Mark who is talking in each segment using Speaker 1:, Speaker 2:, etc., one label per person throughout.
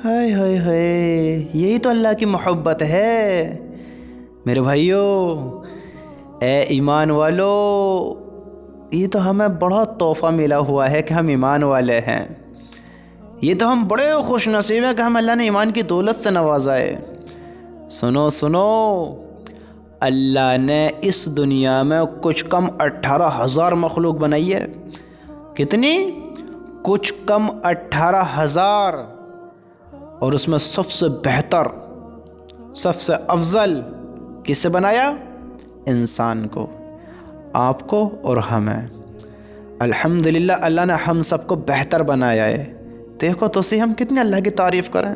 Speaker 1: ہائے ہائے ہائے، یہی تو اللہ کی محبت ہے میرے بھائیوں، اے ایمان والو۔ یہ تو ہمیں بڑا تحفہ ملا ہوا ہے کہ ہم ایمان والے ہیں۔ یہ تو ہم بڑے خوش نصیب ہیں کہ ہم اللہ نے ایمان کی دولت سے نوازا ہے۔ سنو سنو، اللہ نے اس دنیا میں کچھ کم 18,000 مخلوق بنائی ہے۔ کتنی؟ کچھ کم 18,000، اور اس میں سب سے بہتر، سب سے افضل کس سے بنایا؟ انسان کو، آپ کو اور ہمیں۔ الحمدللہ اللہ نے ہم سب کو بہتر بنایا ہے۔ دیکھو تو صحیح ہم کتنے اللہ کی تعریف کریں۔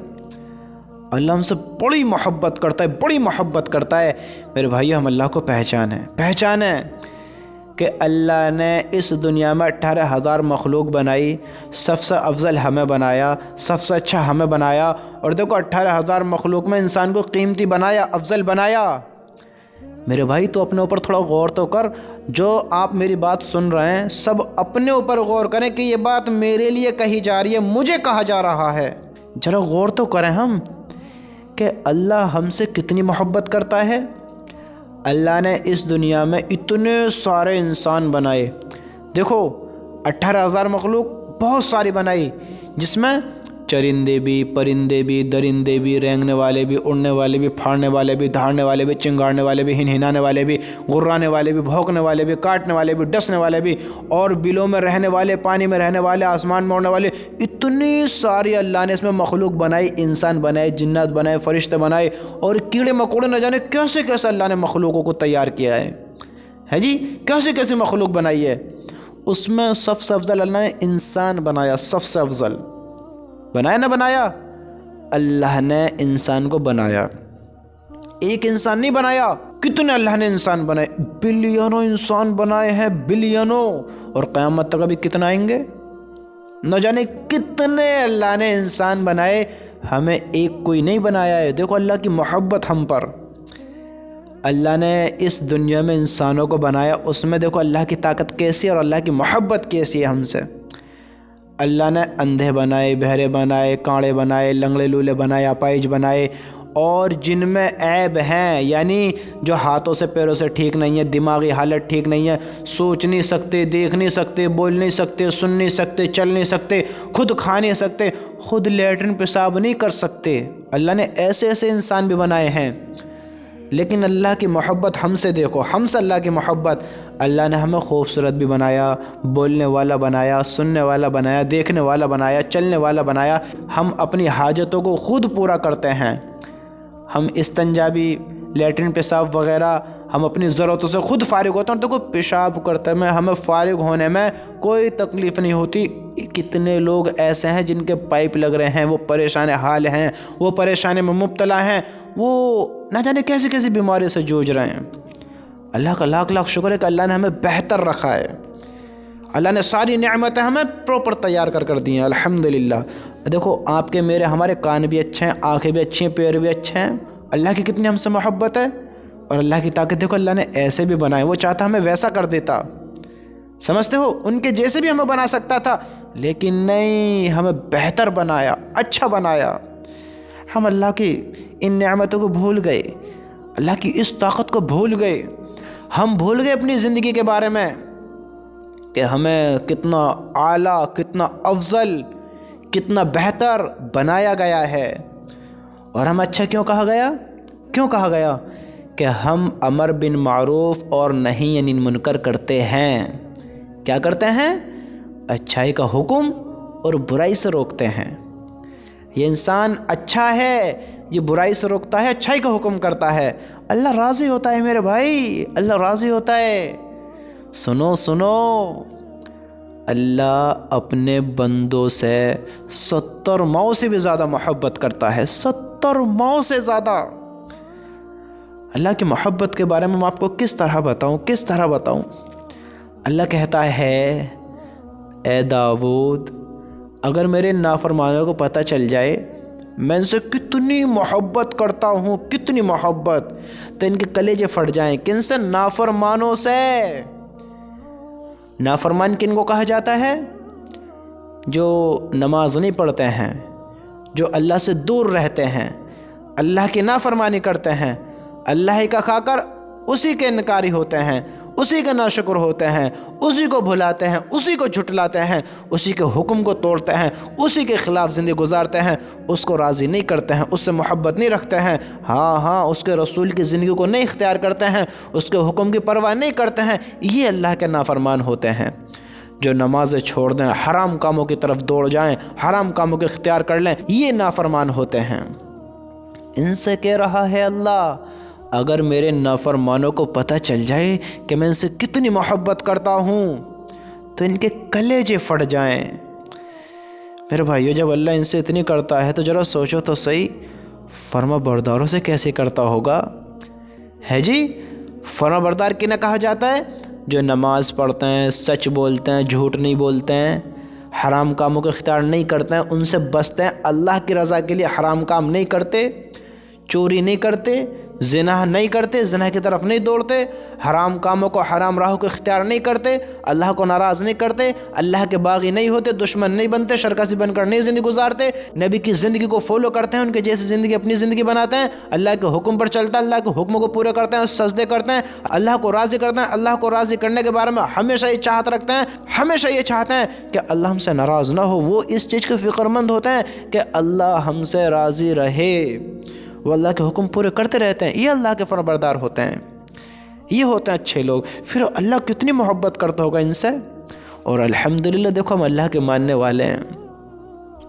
Speaker 1: اللہ ہم سے بڑی محبت کرتا ہے، بڑی محبت کرتا ہے۔ میرے بھائی ہم اللہ کو پہچانیں کہ اللہ نے اس دنیا میں 18,000 مخلوق بنائی، سب سے افضل ہمیں بنایا، سب سے اچھا ہمیں بنایا۔ اور دیکھو 18,000 مخلوق میں انسان کو قیمتی بنایا، افضل بنایا۔ میرے بھائی تو اپنے اوپر تھوڑا غور تو کر، جو آپ میری بات سن رہے ہیں سب اپنے اوپر غور کریں کہ یہ بات میرے لیے کہی جا رہی ہے، مجھے کہا جا رہا ہے۔ ذرا غور تو کریں ہم کہ اللہ ہم سے کتنی محبت کرتا ہے۔ اللہ نے اس دنیا میں اتنے سارے انسان بنائے، دیکھو 18,000 مخلوق بہت ساری بنائی، جس میں چرندے بھی، پرندے بھی، درندے بھی، رینگنے والے بھی، اڑنے والے بھی، پھاڑنے والے بھی، دھاڑنے والے بھی، چنگاڑنے والے بھی، ہنہنانے والے بھی، غرانے والے بھی، بھونکنے والے بھی، کاٹنے والے بھی، ڈسنے والے بھی، اور بلوں میں رہنے والے، پانی میں رہنے والے، آسمان میں اڑنے والے، اتنی ساری اللہ نے اس میں مخلوق بنائی، انسان بنائے، جنات بنائے، فرشتے بنائے، اور کیڑے مکوڑے نہ جانے کیسے کیسے اللہ نے مخلوقوں کو تیار کیا ہے جی، کیسے کیسے مخلوق بنائی ہے۔ اس میں سب سے افضل اللہ نے انسان بنایا، سب سے افضل بنایا نہ بنایا؟ اللہ نے انسان کو بنایا، ایک انسان نہیں بنایا، کتنے اللہ نے انسان بنائے، بلینوں انسان بنائے ہیں، بلینوں، اور قیامت تک ابھی کتنا آئیں گے نہ جانے کتنے اللہ نے انسان بنائے، ہمیں ایک کوئی نہیں بنایا ہے۔ دیکھو اللہ کی محبت ہم پر، اللہ نے اس دنیا میں انسانوں کو بنایا، اس میں دیکھو اللہ کی طاقت کیسی ہے اور اللہ کی محبت کیسی ہے ہم سے۔ اللہ نے اندھے بنائے، بہرے بنائے، کانڑے بنائے، لنگڑے لولے بنائے، اپائج بنائے، اور جن میں عیب ہیں، یعنی جو ہاتھوں سے پیروں سے ٹھیک نہیں ہے، دماغی حالت ٹھیک نہیں ہے، سوچ نہیں سکتے، دیکھ نہیں سکتے، بول نہیں سکتے، سن نہیں سکتے، چل نہیں سکتے، خود کھا نہیں سکتے، خود لیٹرن پیشاب نہیں کر سکتے، اللہ نے ایسے ایسے انسان بھی بنائے ہیں۔ لیکن اللہ کی محبت ہم سے دیکھو، ہم سے اللہ کی محبت، اللہ نے ہمیں خوبصورت بھی بنایا، بولنے والا بنایا، سننے والا بنایا، دیکھنے والا بنایا، چلنے والا بنایا۔ ہم اپنی حاجتوں کو خود پورا کرتے ہیں، ہم استنجا بھی، لیٹرن پیشاب وغیرہ ہم اپنی ضرورتوں سے خود فارغ ہوتے ہیں، اور دیکھو پیشاب کرتے میں ہمیں فارغ ہونے میں کوئی تکلیف نہیں ہوتی۔ کتنے لوگ ایسے ہیں جن کے پائپ لگ رہے ہیں، وہ پریشان حال ہیں، وہ پریشانی میں مبتلا ہیں، وہ نہ جانے کیسی کیسی بیماری سے جوجھ رہے ہیں۔ اللہ کا لاکھ لاکھ شکر ہے کہ اللہ نے ہمیں بہتر رکھا ہے، اللہ نے ساری نعمتیں ہمیں پراپر تیار کر دی ہیں، الحمدللہ۔ دیکھو آپ کے میرے ہمارے کان بھی اچھے ہیں، آنکھیں بھی اچھی ہیں، پیر بھی اچھے ہیں، اللہ کی کتنی ہم سے محبت ہے، اور اللہ کی طاقت دیکھو اللہ نے ایسے بھی بنائے، وہ چاہتا ہمیں ویسا کر دیتا، سمجھتے ہو، ان کے جیسے بھی ہمیں بنا سکتا تھا، لیکن نہیں، ہمیں بہتر بنایا، اچھا بنایا۔ ہم اللہ کی ان نعمتوں کو بھول گئے، اللہ کی اس طاقت کو بھول گئے، ہم بھول گئے اپنی زندگی کے بارے میں کہ ہمیں کتنا اعلیٰ، کتنا افضل، کتنا بہتر بنایا گیا ہے۔ اور ہم اچھا کیوں کہا گیا؟ کیوں کہا گیا؟ کہ ہم امر بن معروف اور نہی عن منکر کرتے ہیں۔ کیا کرتے ہیں؟ اچھائی کا حکم اور برائی سے روکتے ہیں۔ یہ انسان اچھا ہے، یہ برائی سے روکتا ہے، اچھائی کا حکم کرتا ہے، اللہ راضی ہوتا ہے میرے بھائی، اللہ راضی ہوتا ہے۔ سنو سنو، اللہ اپنے بندوں سے 70 ماؤں سے بھی زیادہ محبت کرتا ہے، 70 ماؤں سے زیادہ۔ اللہ کی محبت کے بارے میں آپ کو کس طرح بتاؤں؟ اللہ کہتا ہے، اے داؤد، اگر میرے نافرمانوں کو پتہ چل جائے میں ان سے کتنی محبت کرتا ہوں، کتنی محبت، تو ان کے کلیجے پھٹ جائیں۔ کن سے؟ نافرمانوں سے۔ نافرمان کن کو کہا جاتا ہے؟ جو نماز نہیں پڑھتے ہیں، جو اللہ سے دور رہتے ہیں، اللہ کی نافرمانی کرتے ہیں، اللہ ہی کا کھا کر اسی کے انکاری ہوتے ہیں، اسی کے ناشکر ہوتے ہیں، اسی کو بھلاتے ہیں، اسی کو جھٹلاتے ہیں، اسی کے حکم کو توڑتے ہیں، اسی کے خلاف زندگی گزارتے ہیں، اس کو راضی نہیں کرتے ہیں، اس سے محبت نہیں رکھتے ہیں، ہاں اس کے رسول کی زندگی کو نہیں اختیار کرتے ہیں، اس کے حکم کی پرواہ نہیں کرتے ہیں، یہ اللہ کے نافرمان ہوتے ہیں۔ جو نمازیں چھوڑ دیں، حرام کاموں کی طرف دوڑ جائیں، حرام کاموں کو اختیار کر لیں، یہ نافرمان ہوتے ہیں۔ ان سے کہہ رہا ہے اللہ، اگر میرے نافرمانوں کو پتہ چل جائے کہ میں ان سے کتنی محبت کرتا ہوں تو ان کے کلیجے پھٹ جائیں۔ میرے بھائیو، جب اللہ ان سے اتنی کرتا ہے تو ذرا سوچو تو صحیح، فرما برداروں سے کیسے کرتا ہوگا؟ ہے جی، فرما بردار کنہیں کہا جاتا ہے؟ جو نماز پڑھتے ہیں، سچ بولتے ہیں، جھوٹ نہیں بولتے ہیں، حرام کاموں کو اختیار نہیں کرتے ہیں، ان سے بچتے ہیں، اللہ کی رضا کے لیے حرام کام نہیں کرتے، چوری نہیں کرتے، زنا نہیں کرتے، زنا کی طرف نہیں دوڑتے، حرام کاموں کو، حرام راہوں کو اختیار نہیں کرتے، اللہ کو ناراض نہیں کرتے، اللہ کے باغی نہیں ہوتے، دشمن نہیں بنتے، شرکسی بن کر نہیں زندگی گزارتے، نبی کی زندگی کو فالو کرتے ہیں، ان کے جیسی زندگی اپنی زندگی بناتے ہیں، اللہ کے حکم پر چلتے ہیں، اللہ کے حکموں کو پورے کرتے ہیں، سجدے کرتے ہیں، اللہ کو راضی کرتے ہیں، اللہ کو راضی کرنے کے بارے میں ہمیشہ یہ چاہت رکھتے ہیں، ہمیشہ یہ چاہتے ہیں کہ اللہ ہم سے ناراض نہ ہو، وہ اس چیز کے فکر مند ہوتے ہیں کہ اللہ ہم سے راضی رہے، وہ اللہ کے حکم پورے کرتے رہتے ہیں، یہ اللہ کے فرمانبردار ہوتے ہیں، یہ ہوتے ہیں اچھے لوگ۔ پھر اللہ کتنی محبت کرتا ہوگا ان سے، اور الحمدللہ دیکھو ہم اللہ کے ماننے والے ہیں۔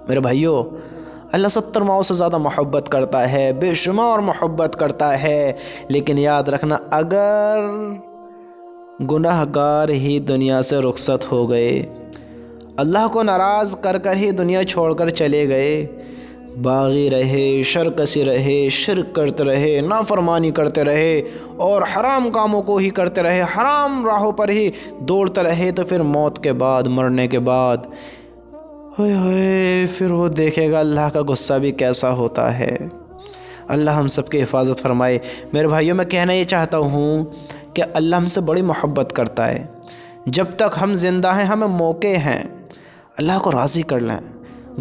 Speaker 1: میرے بھائیو، اللہ 70 ماؤں سے زیادہ محبت کرتا ہے، بے شمار محبت کرتا ہے، لیکن یاد رکھنا اگر گناہ گار ہی دنیا سے رخصت ہو گئے، اللہ کو ناراض کر کر ہی دنیا چھوڑ کر چلے گئے، باغی رہے، شرکسی رہے، شرک کرتے رہے، نافرمانی کرتے رہے اور حرام کاموں کو ہی کرتے رہے، حرام راہوں پر ہی دوڑتے رہے، تو پھر موت کے بعد، مرنے کے بعد پھر وہ دیکھے گا اللہ کا غصہ بھی کیسا ہوتا ہے۔ اللہ ہم سب کی حفاظت فرمائے۔ میرے بھائیوں، میں کہنا یہ چاہتا ہوں کہ اللہ ہم سے بڑی محبت کرتا ہے۔ جب تک ہم زندہ ہیں، ہمیں موقع ہیں، اللہ کو راضی کر لیں،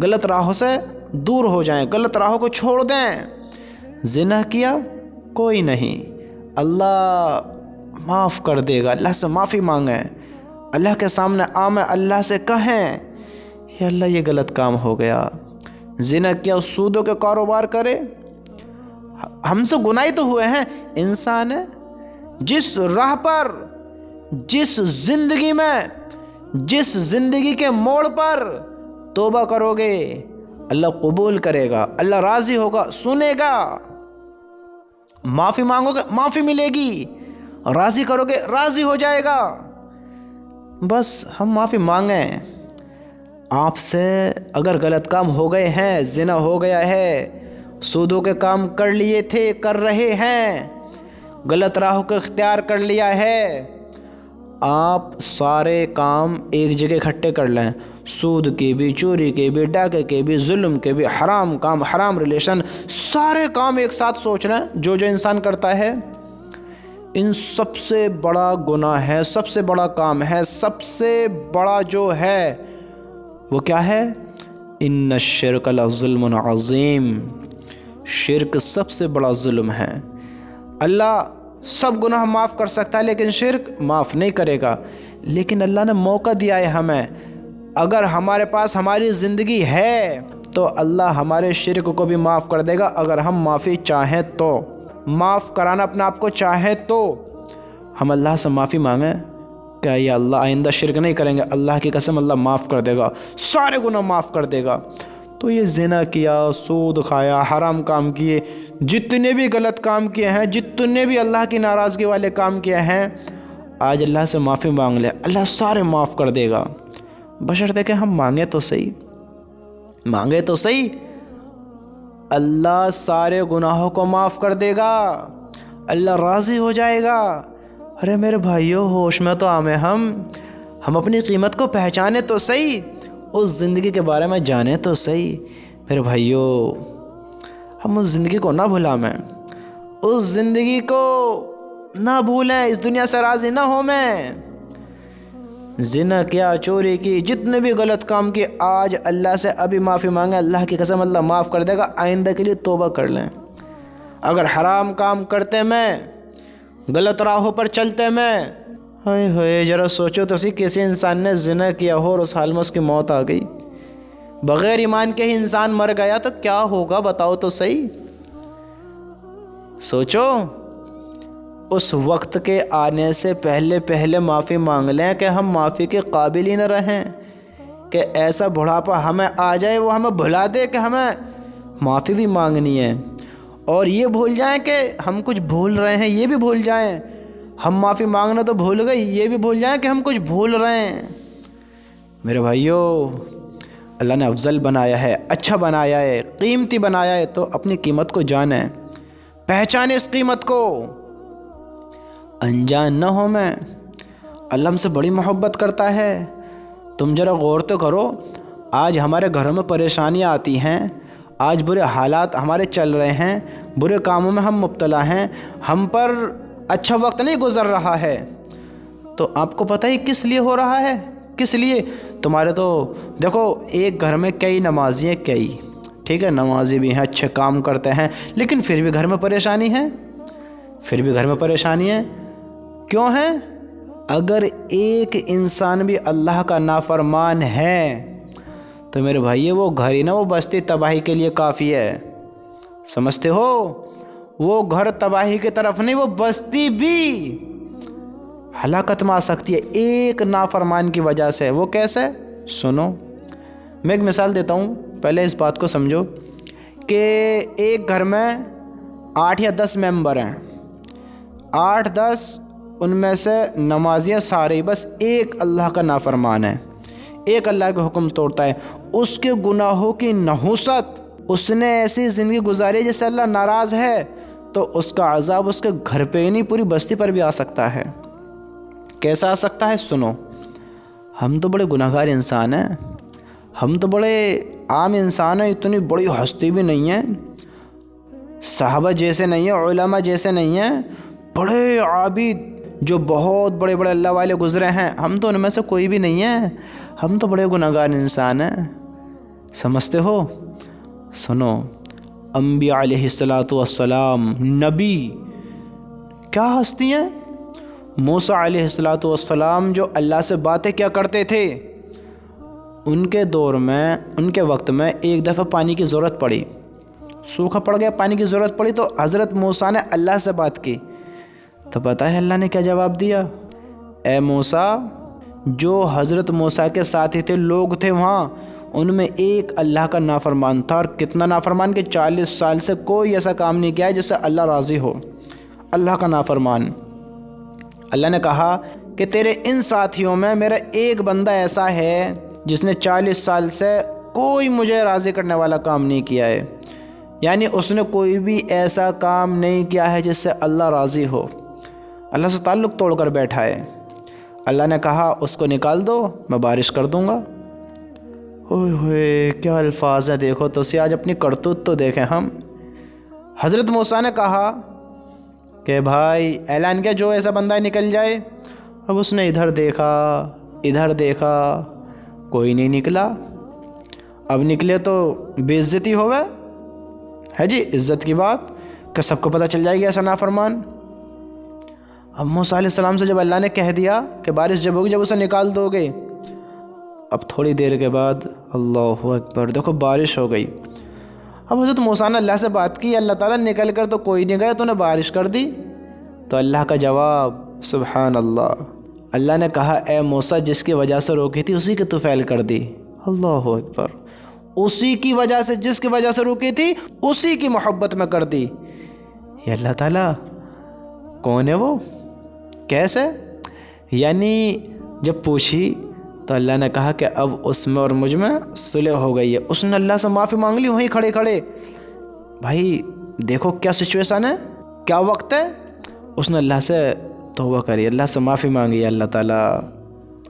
Speaker 1: غلط راہوں سے دور ہو جائیں، غلط راہوں کو چھوڑ دیں۔ زنا کیا کوئی نہیں، اللہ معاف کر دے گا، اللہ سے معافی مانگیں، اللہ کے سامنے آمیں، اللہ سے کہیں یا اللہ یہ غلط کام ہو گیا۔ زنا کیا، سودوں کے کاروبار کرے، ہم سے گناہ تو ہوئے ہیں، انسان ہے، جس راہ پر، جس زندگی میں، جس زندگی کے موڑ پر توبہ کرو گے اللہ قبول کرے گا، اللہ راضی ہوگا، سنے گا، معافی مانگو گے معافی ملے گی، راضی کرو گے راضی ہو جائے گا۔ بس ہم معافی مانگیں۔ آپ سے اگر غلط کام ہو گئے ہیں، زنا ہو گیا ہے، سودوں کے کام کر لیے تھے، کر رہے ہیں، غلط راہوں کو اختیار کر لیا ہے، آپ سارے کام ایک جگہ اکٹھے کر لیں، سود کے بھی، چوری کے بھی، ڈاکے کے بھی، ظلم کے بھی، حرام کام، حرام ریلیشن، سارے کام ایک ساتھ سوچ لیں جو انسان کرتا ہے۔ ان سب سے بڑا گناہ ہے، سب سے بڑا کام ہے، سب سے بڑا جو ہے وہ کیا ہے؟ ان الشرک لظلم عظیم، شرک سب سے بڑا ظلم ہے۔ اللہ سب گناہ معاف کر سکتا ہے لیکن شرک معاف نہیں کرے گا۔ لیکن اللہ نے موقع دیا ہے ہمیں، اگر ہمارے پاس ہماری زندگی ہے تو اللہ ہمارے شرک کو بھی معاف کر دے گا، اگر ہم معافی چاہیں تو، معاف کرانا اپنے آپ کو چاہیں تو ہم اللہ سے معافی مانگیں کہ یا اللہ آئندہ شرک نہیں کریں گے، اللہ کی قسم اللہ معاف کر دے گا، سارے گناہ معاف کر دے گا۔ تو یہ زنا کیا، سود کھایا، حرام کام کیے، جتنے بھی غلط کام کیے ہیں، جتنے بھی اللہ کی ناراضگی والے کام کیے ہیں، آج اللہ سے معافی مانگ لے، اللہ سارے معاف کر دے گا، بشرطے کہ ہم مانگے تو صحیح، مانگے تو صحیح۔ اللہ سارے گناہوں کو معاف کر دے گا، اللہ راضی ہو جائے گا۔ ارے میرے بھائیو، ہوش میں تو آمیں، ہم اپنی قیمت کو پہچانے تو صحیح، اس زندگی کے بارے میں جانیں تو صحیح۔ میرے بھائیو، ہم اس زندگی کو نہ بھلائیں، اس زندگی کو نہ بھولیں، اس دنیا سے راضی نہ ہو میں۔ زنا کیا، چوری کی، جتنے بھی غلط کام کیے، آج اللہ سے ابھی معافی مانگیں، اللہ کی قسم اللہ معاف کر دے گا، آئندہ کے لیے توبہ کر لیں۔ اگر حرام کام کرتے میں، غلط راہوں پر چلتے میں، ہائے ہائے ذرا سوچو تو صحیح، کسی انسان نے زنا کیا ہو اور اس حال میں اس کی موت آ گئی، بغیر ایمان کے ہی انسان مر گیا تو کیا ہوگا بتاؤ تو صحیح۔ سوچو، اس وقت کے آنے سے پہلے معافی مانگ لیں کہ ہم معافی کے قابل ہی نہ رہیں، کہ ایسا بڑھاپا ہمیں آ جائے، وہ ہمیں بھلا دے کہ ہمیں معافی بھی مانگنی ہے، اور یہ بھول جائیں کہ ہم کچھ بھول رہے ہیں، یہ بھی بھول جائیں، ہم معافی مانگنا تو بھول گئے، یہ بھی بھول جائیں کہ ہم کچھ بھول رہے ہیں۔ میرے بھائیو، اللہ نے افضل بنایا ہے، اچھا بنایا ہے، قیمتی بنایا ہے، تو اپنی قیمت کو جانیں، پہچانیں اس قیمت کو، انجان نہ ہو میں۔ اللہ ہم سے بڑی محبت کرتا ہے۔ تم ذرا غور تو کرو، آج ہمارے گھروں میں پریشانیاں آتی ہیں، آج برے حالات ہمارے چل رہے ہیں، برے کاموں میں ہم مبتلا ہیں، ہم پر اچھا وقت نہیں گزر رہا ہے، تو آپ کو پتہ ہی کس لیے ہو رہا ہے؟ کس لیے؟ تمہارے تو دیکھو، ایک گھر میں کئی نمازی ہیں، کئی، ٹھیک ہے، نمازی بھی ہیں، اچھے کام کرتے ہیں، لیکن پھر بھی گھر میں پریشانی ہے، پھر بھی گھر میں پریشانی ہے، کیوں ہے؟ اگر ایک انسان بھی اللہ کا نافرمان ہے تو میرے بھائی وہ گھر ہی نہ، وہ بستی تباہی کے لیے کافی ہے، سمجھتے ہو؟ وہ گھر تباہی کی طرف نہیں، وہ بستی بھی ہلاکت میں آ سکتی ہے ایک نافرمان کی وجہ سے۔ وہ کیسے؟ سنو، میں ایک مثال دیتا ہوں، پہلے اس بات کو سمجھو کہ ایک گھر میں 8 یا 10 ممبر ہیں، 8-10 ان میں سے نمازیاں سارے، بس ایک اللہ کا نافرمان ہے، ایک اللہ کے حکم توڑتا ہے، اس کے گناہوں کی نحوست، اس نے ایسی زندگی گزاری جس سے اللہ ناراض ہے، تو اس کا عذاب اس کے گھر پہ ہی نہیں، پوری بستی پر بھی آ سکتا ہے۔ کیسا آ سکتا ہے؟ سنو، ہم تو بڑے گناہگار انسان ہیں، ہم تو بڑے عام انسان ہیں، اتنی بڑی ہستی بھی نہیں ہیں، صحابہ جیسے نہیں ہیں، علماء جیسے نہیں ہیں، بڑے عابد جو بہت بڑے بڑے اللہ والے گزرے ہیں، ہم تو ان میں سے کوئی بھی نہیں ہیں، ہم تو بڑے گناہگار انسان ہیں، سمجھتے ہو؟ سنو، انبیاء علیہ السلام، نبی کیا ہستی ہیں؟ موسیٰ علیہ السلام جو اللہ سے باتیں کیا کرتے تھے، ان کے دور میں، ان کے وقت میں ایک دفعہ پانی کی ضرورت پڑی، سوکھا پڑ گیا، پانی کی ضرورت پڑی، تو حضرت موسیٰ نے اللہ سے بات کی، تو پتہ ہے اللہ نے کیا جواب دیا؟ اے موسیٰ، جو حضرت موسیٰ کے ساتھی تھے، لوگ تھے وہاں، ان میں ایک اللہ کا نافرمان تھا، اور کتنا نافرمان کہ 40 سال سے کوئی ایسا کام نہیں کیا ہے جس سے اللہ راضی ہو، اللہ کا نافرمان۔ اللہ نے کہا کہ تیرے ان ساتھیوں میں میرا ایک بندہ ایسا ہے جس نے 40 سال سے کوئی مجھے راضی کرنے والا کام نہیں کیا ہے، یعنی اس نے کوئی بھی ایسا کام نہیں کیا ہے جس سے اللہ راضی ہو، اللہ سے تعلق توڑ کر بیٹھا ہے۔ اللہ نے کہا اس کو نکال دو، میں بارش کر دوں گا۔ ہوئے ہوئے کیا الفاظ ہیں، دیکھو تو اسی، آج اپنی کرتوت تو دیکھیں ہم۔ حضرت موسیٰ نے کہا کہ بھائی اعلان کیا، جو ایسا بندہ نکل جائے۔ اب اس نے ادھر دیکھا، کوئی نہیں نکلا۔ اب نکلے تو بے عزتی ہوگا، ہے جی، عزت کی بات کہ سب کو پتہ چل جائے گی ایسا نافرمان۔ اب موسیٰ علیہ السلام سے جب اللہ نے کہہ دیا کہ بارش جب ہوگی جب اسے نکال دو گے، اب تھوڑی دیر کے بعد اللہ اکبر، دیکھو بارش ہو گئی۔ اب حضرت موسیٰ نے اللہ سے بات کی، اللہ تعالیٰ نکل کر تو کوئی نہیں گیا، تو نے بارش کر دی، تو اللہ کا جواب سبحان اللہ، اللہ نے کہا اے موسیٰ، جس کی وجہ سے روکی تھی اسی کی تو فعل کر دی۔ اللہ اکبر، اسی کی وجہ سے، جس کی وجہ سے روکی تھی اسی کی محبت میں کر دی۔ یہ اللہ تعالیٰ کون ہے؟ وہ کیسے؟ یعنی جب پوچھی تو اللہ نے کہا کہ اب اس میں اور مجھ میں صلح ہو گئی ہے، اس نے اللہ سے معافی مانگ لی وہیں کھڑے کھڑے۔ بھائی دیکھو کیا سچویشن ہے، کیا وقت ہے، اس نے اللہ سے توبہ کری، اللہ سے معافی مانگی، اللہ تعالیٰ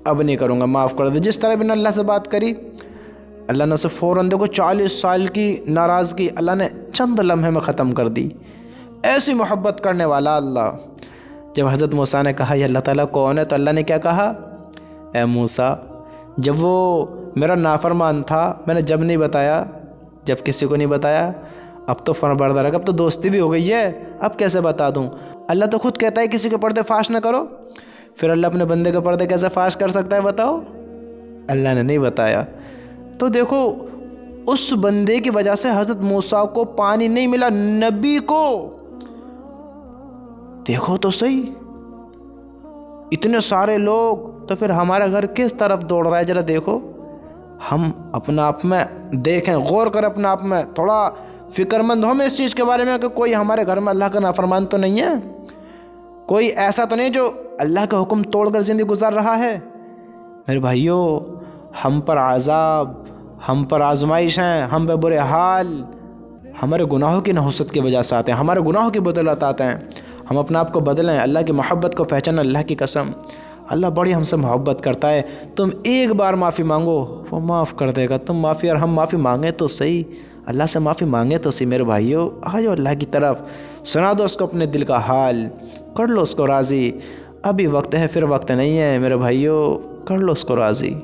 Speaker 1: اب نہیں کروں گا، معاف کر دے۔ جس طرح بھی نے اللہ سے بات کری، اللہ نے اسے فوراً، دیکھو 40 سال کی ناراضگی اللہ نے چند لمحے میں ختم کر دی۔ ایسی محبت کرنے والا اللہ۔ جب حضرت موسیٰ نے کہا یہ اللہ تعالیٰ کون ہے، تو اللہ نے کیا کہا اے موسیٰ، جب وہ میرا نافرمان تھا میں نے جب نہیں بتایا، جب کسی کو نہیں بتایا، اب تو فرمانبردار ہے، اب تو دوستی بھی ہو گئی ہے، اب کیسے بتا دوں؟ اللہ تو خود کہتا ہے کسی کے پردے فاش نہ کرو، پھر اللہ اپنے بندے کے پردے کیسے فاش کر سکتا ہے بتاؤ؟ اللہ نے نہیں بتایا۔ تو دیکھو اس بندے کی وجہ سے حضرت موسیٰ کو پانی نہیں ملا، نبی کو۔ دیکھو تو صحیح، اتنے سارے لوگ، تو پھر ہمارا گھر کس طرف دوڑ رہا ہے؟ ذرا دیکھو، ہم اپنا آپ میں دیکھیں، غور کریں اپنا آپ میں، تھوڑا فکر مند ہوں اس چیز کے بارے میں کہ کوئی ہمارے گھر میں اللہ کا نافرمان تو نہیں ہے، کوئی ایسا تو نہیں جو اللہ کا حکم توڑ کر زندگی گزار رہا ہے۔ میرے بھائیوں، ہم پر عذاب، ہم پر آزمائش ہیں، ہم پہ برے حال ہمارے گناہوں کی نحوست کی وجہ سے آتے ہیں، ہمارے گناہوں کی بدولت آتے ہیں۔ ہم اپنے آپ کو بدلیں، اللہ کی محبت کو پہچانیں۔ اللہ کی قسم، اللہ بڑی ہم سے محبت کرتا ہے۔ تم ایک بار معافی مانگو، وہ معاف کر دے گا۔ تم معافی، اور ہم معافی مانگیں تو صحیح، اللہ سے معافی مانگیں تو صحیح۔ میرے بھائیوں، آ جاؤ اللہ کی طرف، سنا دو اس کو اپنے دل کا حال، کر لو اس کو راضی۔ ابھی وقت ہے، پھر وقت نہیں ہے۔ میرے بھائیوں، کر لو اس کو راضی۔